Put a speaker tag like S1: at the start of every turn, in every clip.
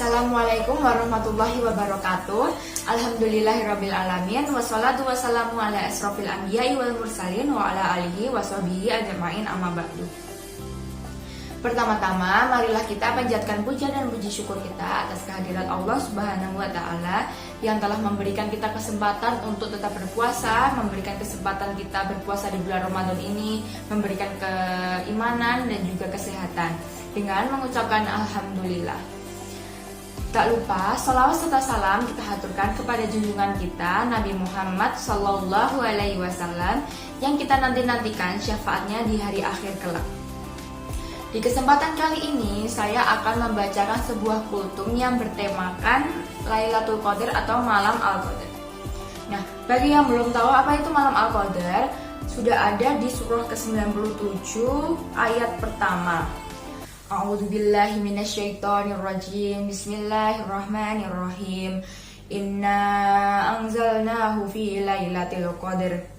S1: Assalamualaikum warahmatullahi wabarakatuh. Alhamdulillahirabbil alamin wassalatu wassalamu ala asrofil anbiya'i wal mursalin wa ala alihi washabihi ajmain amma ba'du. Pertama-tama, marilah kita panjatkan puja dan puji syukur kita atas kehadirat Allah Subhanahu wa taala yang telah memberikan kita kesempatan untuk tetap berpuasa, memberikan kesempatan kita berpuasa di bulan Ramadan ini, memberikan keimanan dan juga kesehatan dengan mengucapkan alhamdulillah. Tak lupa, salawat serta salam kita haturkan kepada junjungan kita Nabi Muhammad Sallallahu Alaihi Wasallam yang kita nanti-nantikan syafaatnya di hari akhir kelak. Di kesempatan kali ini, saya akan membacakan sebuah kultum yang bertemakan Lailatul Qadar atau Malam Al-Qadar. Nah, bagi yang belum tahu apa itu Malam Al-Qadar, sudah ada di surah ke-97 ayat pertama. A'udzubillahi minasyaitonirrajim. Bismillahirrahmanirrahim. Inna anzalnahu fi lailatul qadar.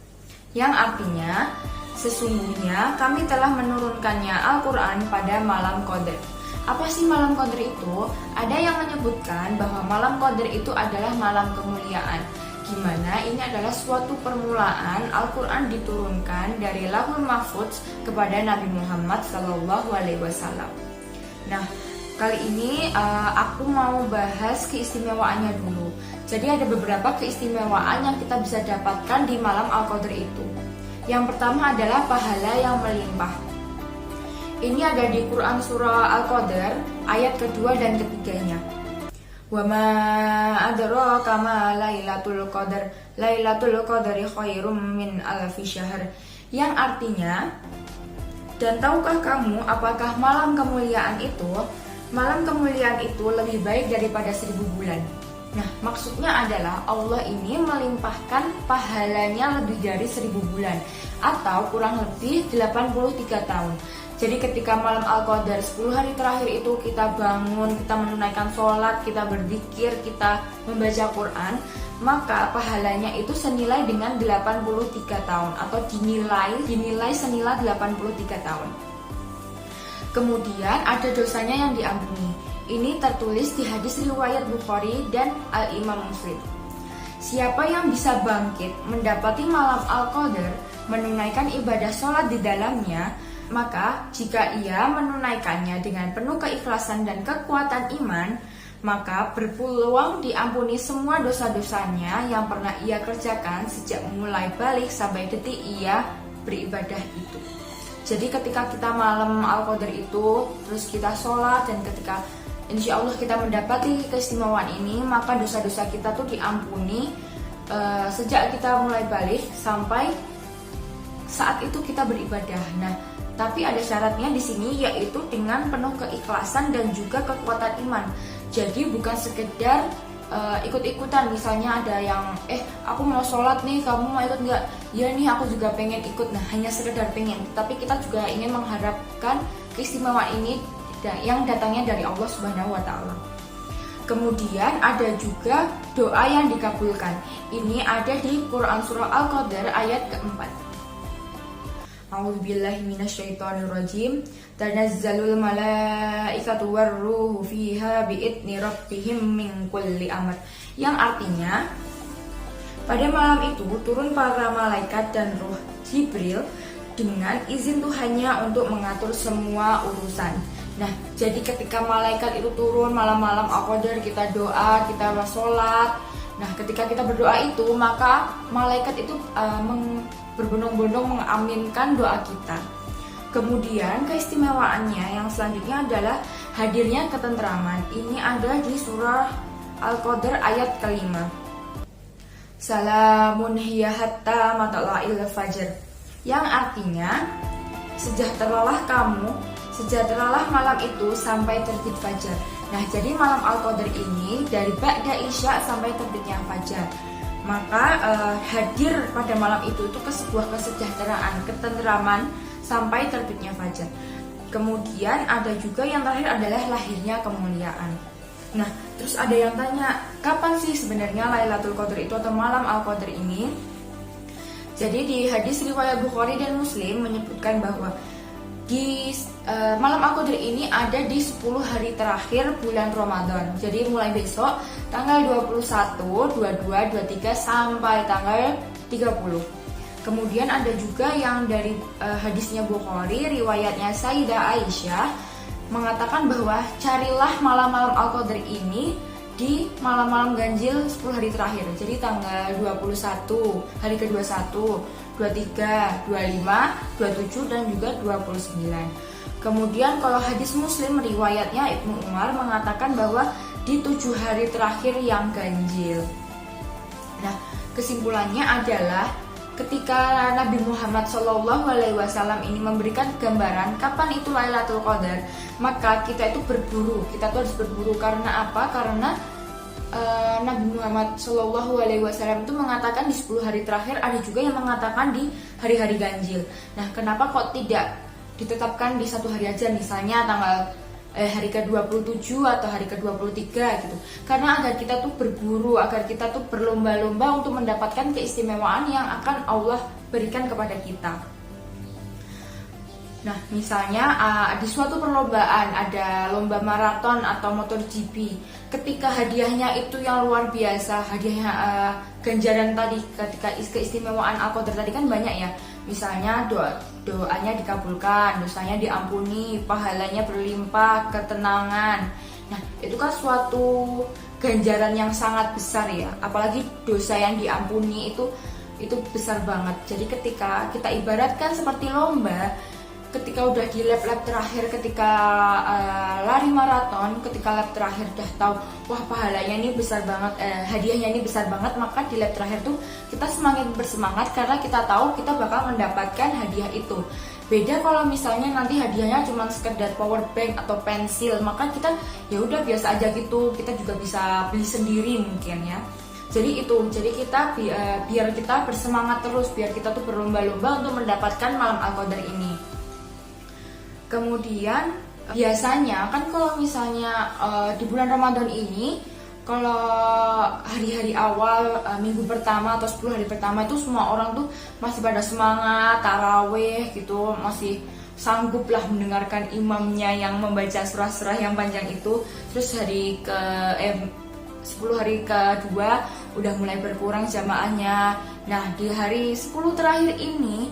S1: Yang artinya, sesungguhnya kami telah menurunkannya Al-Quran pada malam Qadar. Apa sih malam Qadar itu? Ada yang menyebutkan bahwa malam Qadar itu adalah malam kemuliaan, gimana ini adalah suatu permulaan Al-Quran diturunkan dari Lauhul Mahfudz kepada Nabi Muhammad SAW. Nah, kali ini aku mau bahas keistimewaannya dulu. Jadi ada beberapa keistimewaan yang kita bisa dapatkan di malam Al-Qadar itu. Yang pertama adalah pahala yang melimpah. Ini ada di Quran surah Al-Qadar ayat kedua dan ketiganya. Wa ma adraka ma lailatul qadar. Lailatul qadari khairum min alfi syahr. Yang artinya, dan tahukah kamu apakah malam kemuliaan itu? Malam kemuliaan itu lebih baik daripada 1000 bulan. Nah, maksudnya adalah Allah ini melimpahkan pahalanya lebih dari 1000 bulan atau kurang lebih 83 tahun. Jadi ketika malam Al-Qadar 10 hari terakhir itu kita bangun, kita menunaikan sholat, kita berzikir, kita membaca Quran, maka pahalanya itu senilai dengan 83 tahun atau dinilai senilai 83 tahun. Kemudian ada dosanya yang diampuni. Ini tertulis di hadis riwayat Bukhari dan Al-Imam Muslim. Siapa yang bisa bangkit mendapati malam Al-Qadar, menunaikan ibadah sholat di dalamnya, maka jika ia menunaikannya dengan penuh keikhlasan dan kekuatan iman, maka berpeluang diampuni semua dosa-dosanya yang pernah ia kerjakan sejak mulai balik sampai detik ia beribadah itu. Jadi ketika kita malam Al-Qadar itu, terus kita sholat dan ketika insya Allah kita mendapati keistimewaan ini, maka dosa-dosa kita tuh diampuni sejak kita mulai balik sampai saat itu kita beribadah. Nah, tapi ada syaratnya di sini, yaitu dengan penuh keikhlasan dan juga kekuatan iman. Jadi bukan sekedar ikut-ikutan, misalnya ada yang aku mau sholat nih, kamu mau ikut nggak? Ya nih aku juga pengen ikut. Nah, hanya sekedar pengen, tapi kita juga ingin mengharapkan keistimewaan ini yang datangnya dari Allah Subhanahu wa taala. Kemudian ada juga doa yang dikabulkan. Ini ada di Quran surah Al-Qadar ayat keempat. A'udzubillahi minasyaitonirrajim. Tanazzalul malaikatu warruhu fiha biidzni rabbihim min kulli amr. Yang artinya, pada malam itu turun para malaikat dan ruh Jibril dengan izin Tuhannya untuk mengatur semua urusan. Nah, jadi ketika malaikat itu turun malam-malam Al-Qadar, kita doa, kita sholat. Nah, ketika kita berdoa itu, maka malaikat itu berbondong-bondong mengaminkan doa kita. Kemudian keistimewaannya yang selanjutnya adalah hadirnya ketentraman. Ini ada di surah Al-Qadar ayat kelima. Salamun hiya hatta matla'il fajr. Yang artinya, sejahteralah malam itu sampai terbit fajar. Nah, jadi malam Al-Qadar ini dari ba'da isya sampai terbitnya fajar. Maka hadir pada malam itu ke sebuah kesejahteraan, ketentraman sampai terbitnya fajar. Kemudian ada juga yang terakhir adalah lahirnya kemuliaan. Nah, terus ada yang tanya, kapan sih sebenarnya Lailatul Qadar itu atau malam Al-Qadar ini? Jadi di hadis riwayat Bukhari dan Muslim menyebutkan bahwa Malam Al-Qadar ini ada di 10 hari terakhir bulan Ramadan. Jadi mulai besok tanggal 21, 22, 23 sampai tanggal 30. Kemudian ada juga yang dari hadisnya Bukhari, riwayatnya Sayyidah Aisyah mengatakan bahwa carilah malam-malam Al-Qadar ini di malam-malam ganjil 10 hari terakhir. Jadi tanggal 21, hari ke-21, 23, 25, 27 dan juga 29. Kemudian kalau hadis Muslim riwayatnya Ibnu Umar mengatakan bahwa di 7 hari terakhir yang ganjil. Nah, kesimpulannya adalah ketika Nabi Muhammad SAW ini memberikan gambaran kapan itu Lailatul Qadar, maka kita itu berburu, kita tuh harus berburu. Karena apa? Karena Nabi Muhammad SAW itu mengatakan di 10 hari terakhir, ada juga yang mengatakan di hari-hari ganjil. Nah, kenapa kok tidak ditetapkan di satu hari aja, misalnya tanggal hari ke-27 atau hari ke-23 gitu. Karena agar kita tuh berburu, agar kita tuh berlomba-lomba untuk mendapatkan keistimewaan yang akan Allah berikan kepada kita. Nah, misalnya di suatu perlombaan ada lomba maraton atau MotoGP. Ketika hadiahnya itu yang luar biasa, hadiahnya ganjaran tadi, ketika keistimewaan Al-Qadar tadi kan banyak ya. Misalnya doanya dikabulkan, dosanya diampuni, pahalanya berlimpah, ketenangan. Nah, itu kan suatu ganjaran yang sangat besar ya. Apalagi dosa yang diampuni itu besar banget. Jadi ketika kita ibaratkan seperti lomba, ketika udah di lap terakhir, ketika lari maraton, ketika lap terakhir udah tahu wah pahalanya ini besar banget, hadiahnya ini besar banget, maka di lap terakhir tuh kita semakin bersemangat karena kita tahu kita bakal mendapatkan hadiah itu. Beda kalau misalnya nanti hadiahnya cuma sekedar power bank atau pensil, maka kita ya udah biasa aja gitu, kita juga bisa beli sendiri mungkin ya. Jadi kita biar kita bersemangat terus, biar kita tuh berlomba-lomba untuk mendapatkan malam Al-Qadar ini. Kemudian biasanya kan kalau misalnya di bulan Ramadan ini, kalau hari-hari awal, minggu pertama atau 10 hari pertama itu semua orang tuh masih pada semangat taraweh gitu, masih sanggup lah mendengarkan imamnya yang membaca surah-surah yang panjang itu. Terus 10 hari kedua udah mulai berkurang jamaahnya. Nah, di hari 10 terakhir ini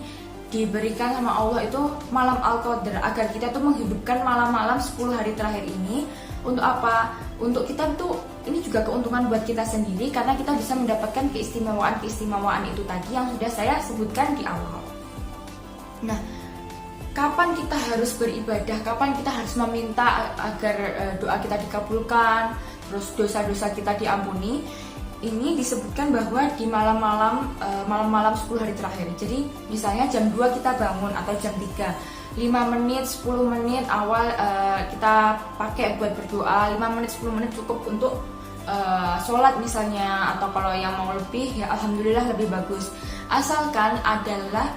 S1: diberikan sama Allah itu malam Al-Qadar, agar kita tuh menghidupkan malam-malam 10 hari terakhir ini. Untuk apa? Untuk kita tuh, ini juga keuntungan buat kita sendiri, karena kita bisa mendapatkan keistimewaan itu tadi yang sudah saya sebutkan di awal. Nah, kapan kita harus beribadah, kapan kita harus meminta agar doa kita dikabulkan, terus dosa-dosa kita diampuni? Ini disebutkan bahwa di malam-malam 10 hari terakhir. Jadi misalnya jam 2 kita bangun atau jam 3, 5 menit, 10 menit awal kita pakai buat berdoa. 5 menit, 10 menit cukup untuk sholat misalnya, atau kalau yang mau lebih ya alhamdulillah lebih bagus. Asalkan adalah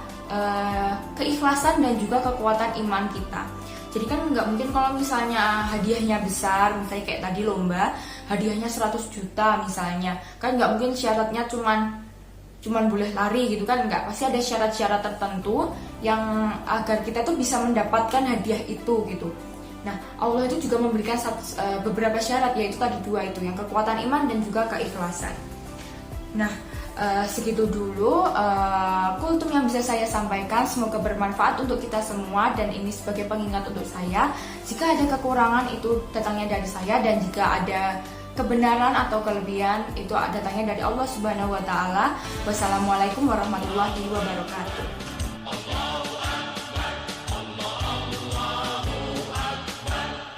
S1: keikhlasan dan juga kekuatan iman kita. Jadi kan nggak mungkin kalau misalnya hadiahnya besar, misalnya kayak tadi lomba, hadiahnya 100 juta misalnya, kan nggak mungkin syaratnya cuman boleh lari gitu kan, nggak, pasti ada syarat-syarat tertentu yang agar kita tuh bisa mendapatkan hadiah itu gitu. Nah, Allah itu juga memberikan beberapa syarat, yaitu tadi 2 itu, yang kekuatan iman dan juga keikhlasan. Nah, segitu dulu kultum yang bisa saya sampaikan. Semoga bermanfaat untuk kita semua, dan ini sebagai pengingat untuk saya. Jika ada kekurangan itu datangnya dari saya, dan jika ada kebenaran atau kelebihan itu datangnya dari Allah Subhanahu wa taala. Wassalamualaikum warahmatullahi wabarakatuh.